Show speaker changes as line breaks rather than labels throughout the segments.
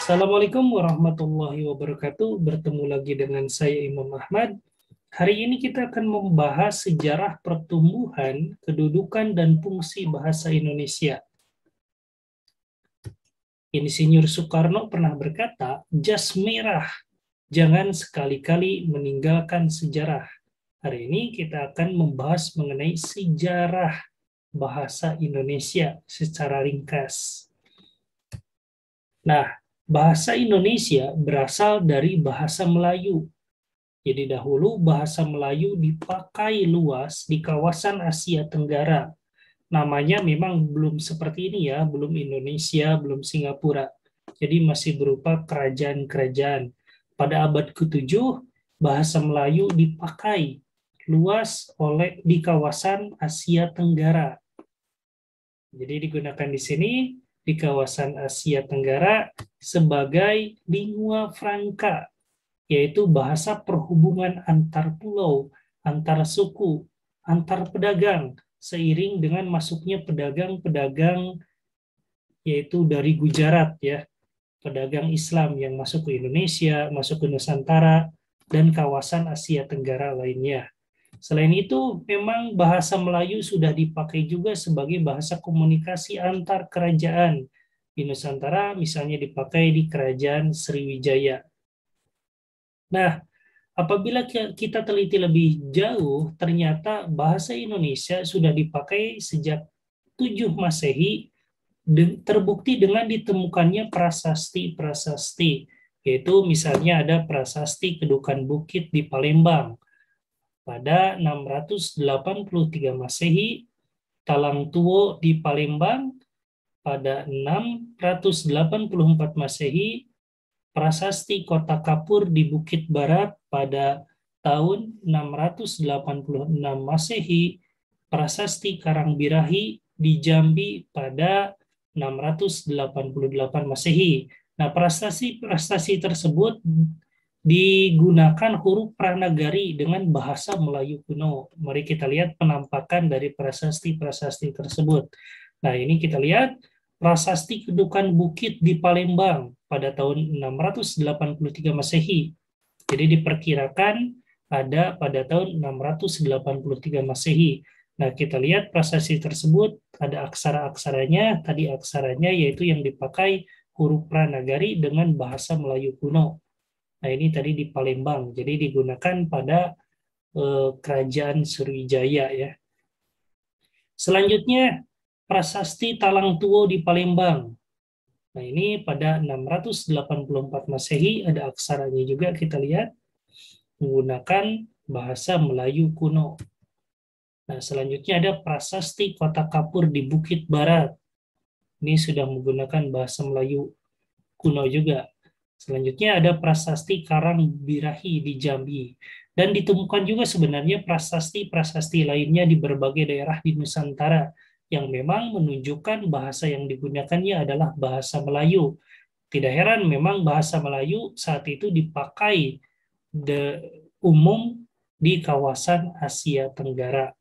Assalamualaikum warahmatullahi wabarakatuh. Bertemu lagi dengan saya Imam Ahmad. Hari ini kita akan membahas sejarah pertumbuhan, kedudukan, dan fungsi bahasa Indonesia. Insinyur Soekarno pernah berkata, "Jas merah, jangan sekali-kali meninggalkan sejarah." Hari ini kita akan membahas mengenai sejarah bahasa Indonesia secara ringkas. Nah, bahasa Indonesia berasal dari bahasa Melayu. Jadi dahulu bahasa Melayu dipakai luas di kawasan Asia Tenggara. Namanya memang belum seperti ini ya, belum Indonesia, belum Singapura. Jadi masih berupa kerajaan-kerajaan. Pada abad ke-7, bahasa Melayu dipakai luas di kawasan Asia Tenggara. Jadi digunakan di sini di kawasan Asia Tenggara sebagai lingua franca, yaitu bahasa perhubungan antar pulau, antar suku, antar pedagang, seiring dengan masuknya pedagang-pedagang yaitu dari Gujarat ya, pedagang Islam yang masuk ke Indonesia, masuk ke Nusantara, dan kawasan Asia Tenggara lainnya. Selain itu, memang bahasa Melayu sudah dipakai juga sebagai bahasa komunikasi antar kerajaan. Di Nusantara misalnya dipakai di Kerajaan Sriwijaya. Nah, apabila kita teliti lebih jauh, ternyata bahasa Indonesia sudah dipakai sejak 7 Masehi, terbukti dengan ditemukannya prasasti-prasasti, yaitu misalnya ada prasasti Kedukan Bukit di Palembang pada 683 Masehi, Talang Tuo di Palembang pada 684 Masehi, prasasti Kota Kapur di Bukit Barat pada tahun 686 Masehi, prasasti Karangbirahi di Jambi pada 688 Masehi. Nah, prestasi-prestasi tersebut digunakan huruf Pranagari dengan bahasa Melayu kuno. Mari kita lihat penampakan dari prasasti-prasasti tersebut. Nah, ini kita lihat prasasti Kedukan Bukit di Palembang pada tahun 683 Masehi. Jadi diperkirakan ada pada tahun 683 Masehi. Nah, kita lihat prasasti tersebut ada aksara-aksaranya, tadi aksaranya yaitu yang dipakai huruf Pranagari dengan bahasa Melayu kuno. Nah, ini tadi di Palembang, jadi digunakan pada Kerajaan Sriwijaya ya. Selanjutnya, prasasti Talang Tuo di Palembang. Nah, ini pada 684 Masehi ada aksaranya juga kita lihat menggunakan bahasa Melayu kuno. Nah, selanjutnya ada prasasti Kota Kapur di Bukit Barat. Ini sudah menggunakan bahasa Melayu kuno juga. Selanjutnya ada prasasti Karangbirahi di Jambi. Dan ditemukan juga sebenarnya prasasti-prasasti lainnya di berbagai daerah di Nusantara yang memang menunjukkan bahasa yang digunakannya adalah bahasa Melayu. Tidak heran memang bahasa Melayu saat itu dipakai umum di kawasan Asia Tenggara.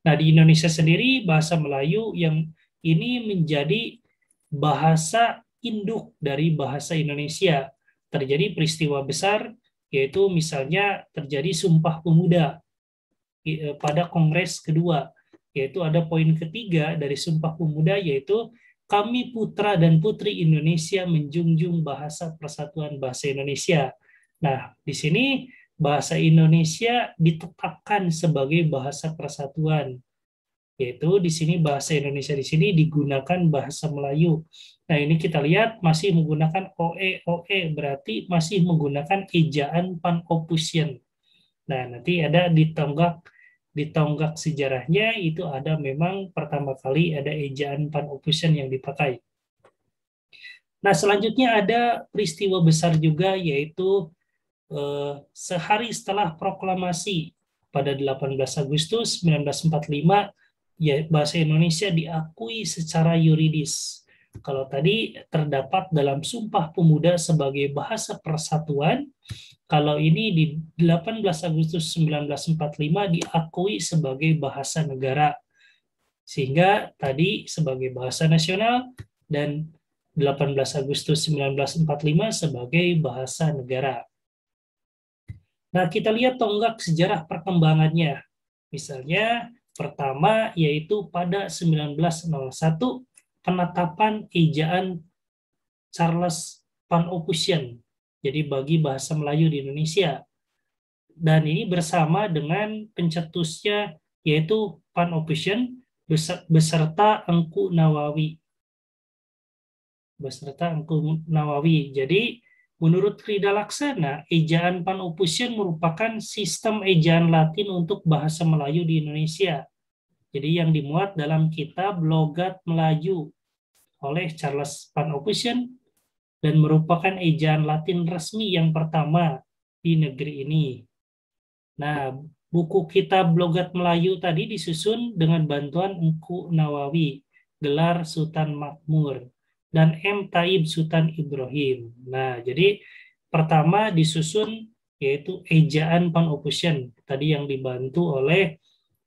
Nah, di Indonesia sendiri bahasa Melayu yang ini menjadi bahasa induk dari bahasa Indonesia. Terjadi peristiwa besar, yaitu misalnya terjadi Sumpah Pemuda pada Kongres kedua, yaitu ada poin ketiga dari Sumpah Pemuda, yaitu kami putra dan putri Indonesia menjunjung bahasa persatuan bahasa Indonesia. Nah, di sini bahasa Indonesia ditetapkan sebagai bahasa persatuan, yaitu di sini bahasa Indonesia di sini digunakan bahasa Melayu. Nah, ini kita lihat masih menggunakan OE, berarti masih menggunakan ejaan Pan-Opusien. Nah, nanti ada di tonggak sejarahnya itu ada memang pertama kali ada ejaan Pan-Opusien yang dipakai. Nah, selanjutnya ada peristiwa besar juga yaitu sehari setelah proklamasi pada 18 Agustus 1945 ya, bahasa Indonesia diakui secara yuridis. Kalau tadi terdapat dalam Sumpah Pemuda sebagai bahasa persatuan, kalau ini di 18 Agustus 1945 diakui sebagai bahasa negara. Sehingga tadi sebagai bahasa nasional dan 18 Agustus 1945 sebagai bahasa negara. Nah, kita lihat tonggak sejarah perkembangannya. Misalnya, pertama yaitu pada 1901 penetapan ejaan Charles Van Ophusen, jadi bagi bahasa Melayu di Indonesia. Dan ini bersama dengan pencetusnya yaitu Van Ophusen beserta Engku Nawawi. Jadi, menurut Krida Laksana, ejaan Van Ophusen merupakan sistem ejaan Latin untuk bahasa Melayu di Indonesia. Jadi yang dimuat dalam kitab Logat Melayu oleh Charles Van Ophusen dan merupakan ejaan Latin resmi yang pertama di negeri ini. Nah, buku kitab Logat Melayu tadi disusun dengan bantuan Engku Nawawi, gelar Sultan Makmur, dan M. Taib Sultan Ibrahim. Nah, jadi pertama disusun yaitu ejaan Van Ophusen, tadi yang dibantu oleh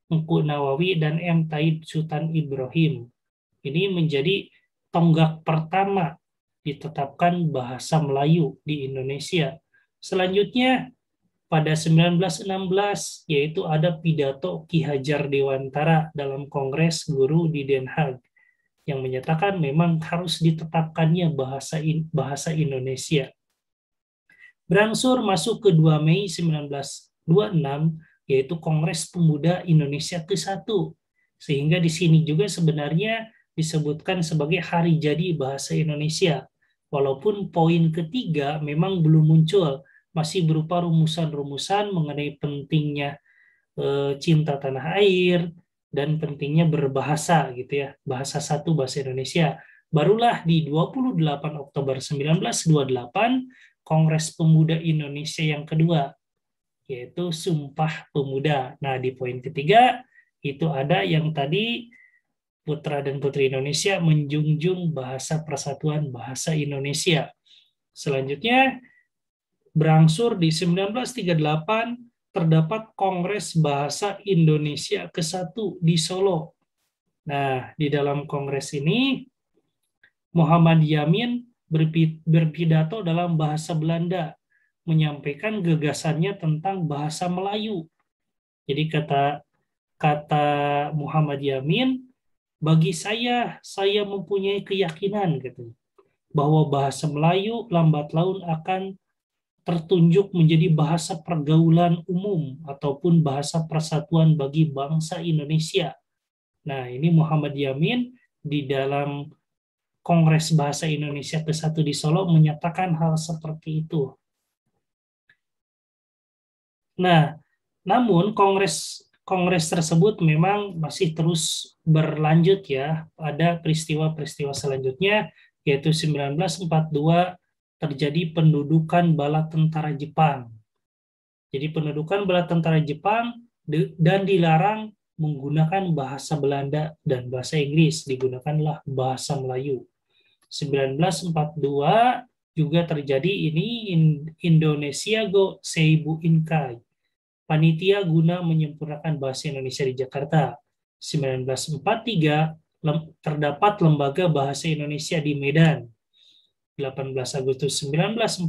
Engku Nawawi dan M. Taib Sultan Ibrahim. Ini menjadi tonggak pertama ditetapkan bahasa Melayu di Indonesia. Selanjutnya, pada 1916, yaitu ada pidato Ki Hajar Dewantara dalam Kongres Guru di Den Haag, yang menyatakan memang harus ditetapkannya bahasa Indonesia. Berangsur masuk ke 2 Mei 1926, yaitu Kongres Pemuda Indonesia ke-1. Sehingga di sini juga sebenarnya disebutkan sebagai hari jadi bahasa Indonesia. Walaupun poin ketiga memang belum muncul, masih berupa rumusan-rumusan mengenai pentingnya cinta tanah air, dan pentingnya berbahasa gitu ya, bahasa satu bahasa Indonesia. Barulah di 28 Oktober 1928 Kongres Pemuda Indonesia yang kedua, yaitu Sumpah Pemuda. Nah, di poin ketiga itu ada yang tadi putra dan putri Indonesia menjunjung bahasa persatuan bahasa Indonesia. Selanjutnya berangsur di 1938 terdapat Kongres Bahasa Indonesia ke-1 di Solo. Nah, di dalam kongres ini, Muhammad Yamin berpidato dalam bahasa Belanda, menyampaikan gagasannya tentang bahasa Melayu. Jadi kata Muhammad Yamin, bagi saya mempunyai keyakinan gitu, bahwa bahasa Melayu lambat laun akan tertunjuk menjadi bahasa pergaulan umum ataupun bahasa persatuan bagi bangsa Indonesia. Nah, ini Muhammad Yamin di dalam Kongres Bahasa Indonesia ke-1 di Solo menyatakan hal seperti itu. Nah, namun kongres tersebut memang masih terus berlanjut ya. Ada peristiwa-peristiwa selanjutnya, yaitu 1942 terjadi pendudukan bala tentara Jepang. Jadi pendudukan bala tentara Jepang dan dilarang menggunakan bahasa Belanda dan bahasa Inggris, digunakanlah bahasa Melayu. 1942 juga terjadi ini Indonesia Go Seibu Inkai, panitia guna menyempurnakan bahasa Indonesia di Jakarta. 1943 terdapat Lembaga Bahasa Indonesia di Medan. 18 Agustus 1945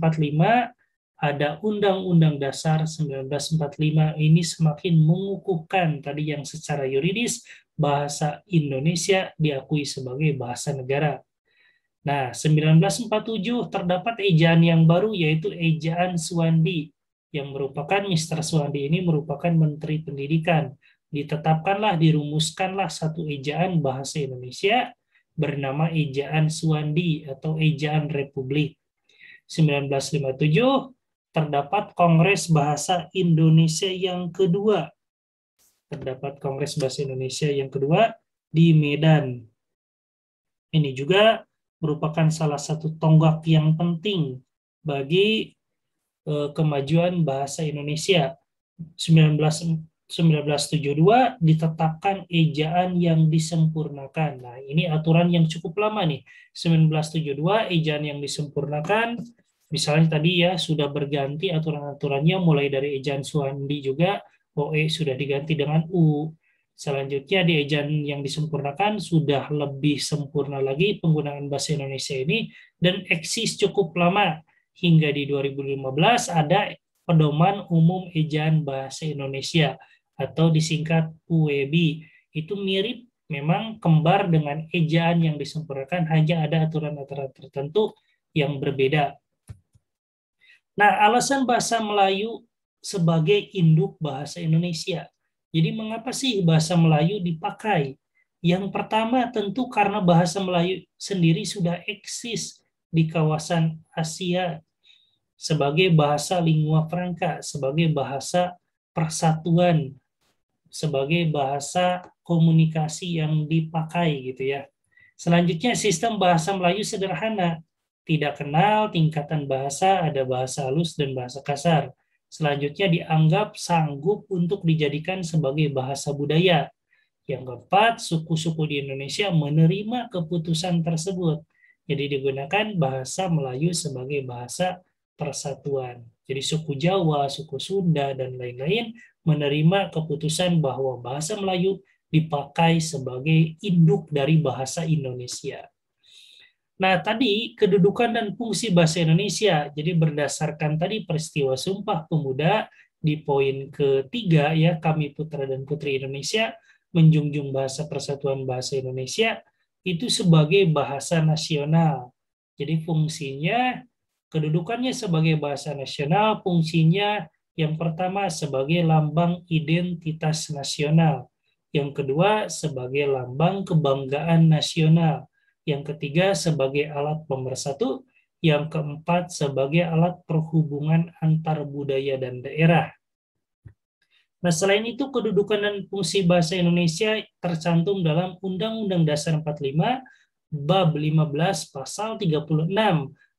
ada Undang-Undang Dasar 1945. Ini semakin mengukuhkan tadi yang secara yuridis bahasa Indonesia diakui sebagai bahasa negara. Nah, 1947 terdapat ejaan yang baru, yaitu ejaan Suwandi, yang merupakan Mr. Suwandi ini merupakan Menteri Pendidikan. Ditetapkanlah, dirumuskanlah satu ejaan bahasa Indonesia bernama ejaan Suwandi atau ejaan Republik. 1957 terdapat Kongres Bahasa Indonesia yang kedua. Terdapat Kongres Bahasa Indonesia yang kedua di Medan. Ini juga merupakan salah satu tonggak yang penting bagi kemajuan bahasa Indonesia. 1972 ditetapkan ejaan yang disempurnakan. Nah, ini aturan yang cukup lama nih. 1972 ejaan yang disempurnakan, misalnya tadi ya sudah berganti aturan-aturannya mulai dari ejaan Suwandi juga, OE sudah diganti dengan U. Selanjutnya di ejaan yang disempurnakan sudah lebih sempurna lagi penggunaan bahasa Indonesia ini dan eksis cukup lama. Hingga di 2015 ada Pedoman Umum Ejaan Bahasa Indonesia atau disingkat PUEB. Itu mirip, memang kembar dengan ejaan yang disempurnakan, hanya ada aturan-aturan tertentu yang berbeda. Nah, alasan bahasa Melayu sebagai induk bahasa Indonesia. Jadi mengapa sih bahasa Melayu dipakai? Yang pertama tentu karena bahasa Melayu sendiri sudah eksis di kawasan Asia sebagai bahasa lingua franca, sebagai bahasa persatuan, sebagai bahasa komunikasi yang dipakai gitu ya. Selanjutnya sistem bahasa Melayu sederhana, tidak kenal tingkatan bahasa, ada bahasa halus dan bahasa kasar. Selanjutnya dianggap sanggup untuk dijadikan sebagai bahasa budaya. Yang keempat, suku-suku di Indonesia menerima keputusan tersebut. Jadi digunakan bahasa Melayu sebagai bahasa persatuan. Jadi suku Jawa, suku Sunda, dan lain-lain menerima keputusan bahwa bahasa Melayu dipakai sebagai induk dari bahasa Indonesia. Nah, tadi kedudukan dan fungsi bahasa Indonesia. Jadi berdasarkan tadi peristiwa Sumpah Pemuda di poin ketiga ya, kami putra dan putri Indonesia menjunjung bahasa persatuan bahasa Indonesia itu sebagai bahasa nasional. Jadi fungsinya, kedudukannya sebagai bahasa nasional, fungsinya yang pertama sebagai lambang identitas nasional. Yang kedua sebagai lambang kebanggaan nasional. Yang ketiga sebagai alat pemersatu, yang keempat sebagai alat perhubungan antar budaya dan daerah. Nah, selain itu kedudukan dan fungsi bahasa Indonesia tercantum dalam Undang-Undang Dasar 45 bab 15 pasal 36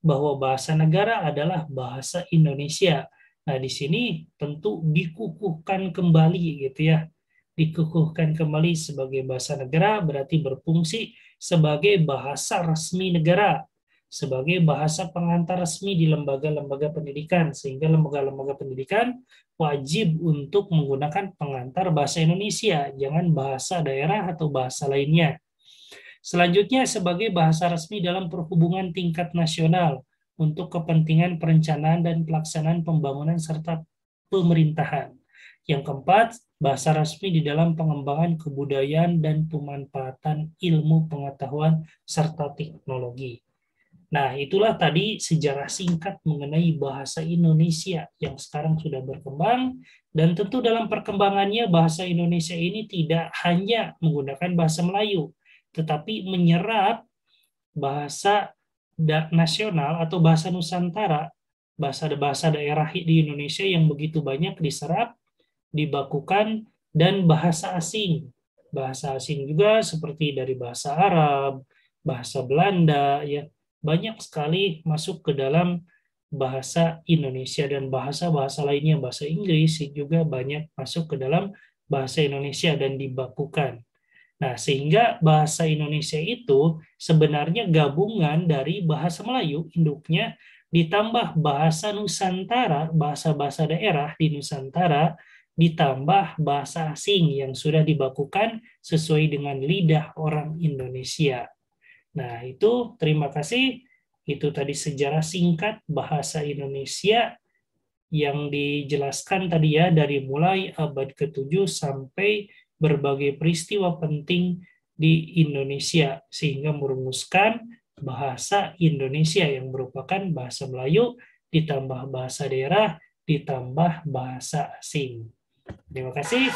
bahwa bahasa negara adalah bahasa Indonesia. Nah, di sini tentu dikukuhkan kembali gitu ya. Dikukuhkan kembali sebagai bahasa negara berarti berfungsi sebagai bahasa resmi negara, sebagai bahasa pengantar resmi di lembaga-lembaga pendidikan, sehingga lembaga-lembaga pendidikan wajib untuk menggunakan pengantar bahasa Indonesia, jangan bahasa daerah atau bahasa lainnya. Selanjutnya sebagai bahasa resmi dalam perhubungan tingkat nasional untuk kepentingan perencanaan dan pelaksanaan pembangunan serta pemerintahan. Yang keempat, bahasa resmi di dalam pengembangan kebudayaan dan pemanfaatan ilmu pengetahuan serta teknologi. Nah, itulah tadi sejarah singkat mengenai bahasa Indonesia yang sekarang sudah berkembang, dan tentu dalam perkembangannya bahasa Indonesia ini tidak hanya menggunakan bahasa Melayu, tetapi menyerap bahasa nasional atau bahasa Nusantara, bahasa daerah di Indonesia yang begitu banyak diserap, dibakukan, dan bahasa asing. Bahasa asing juga seperti dari bahasa Arab, bahasa Belanda, ya banyak sekali masuk ke dalam bahasa Indonesia, dan bahasa-bahasa lainnya, bahasa Inggris juga banyak masuk ke dalam bahasa Indonesia dan dibakukan. Nah, sehingga bahasa Indonesia itu sebenarnya gabungan dari bahasa Melayu, induknya, ditambah bahasa Nusantara, bahasa-bahasa daerah di Nusantara, ditambah bahasa asing yang sudah dibakukan sesuai dengan lidah orang Indonesia. Nah, itu terima kasih. Itu tadi sejarah singkat bahasa Indonesia yang dijelaskan tadi ya, dari mulai abad ke-7 sampai berbagai peristiwa penting di Indonesia, sehingga merumuskan bahasa Indonesia yang merupakan bahasa Melayu, ditambah bahasa daerah, ditambah bahasa asing. Terima kasih.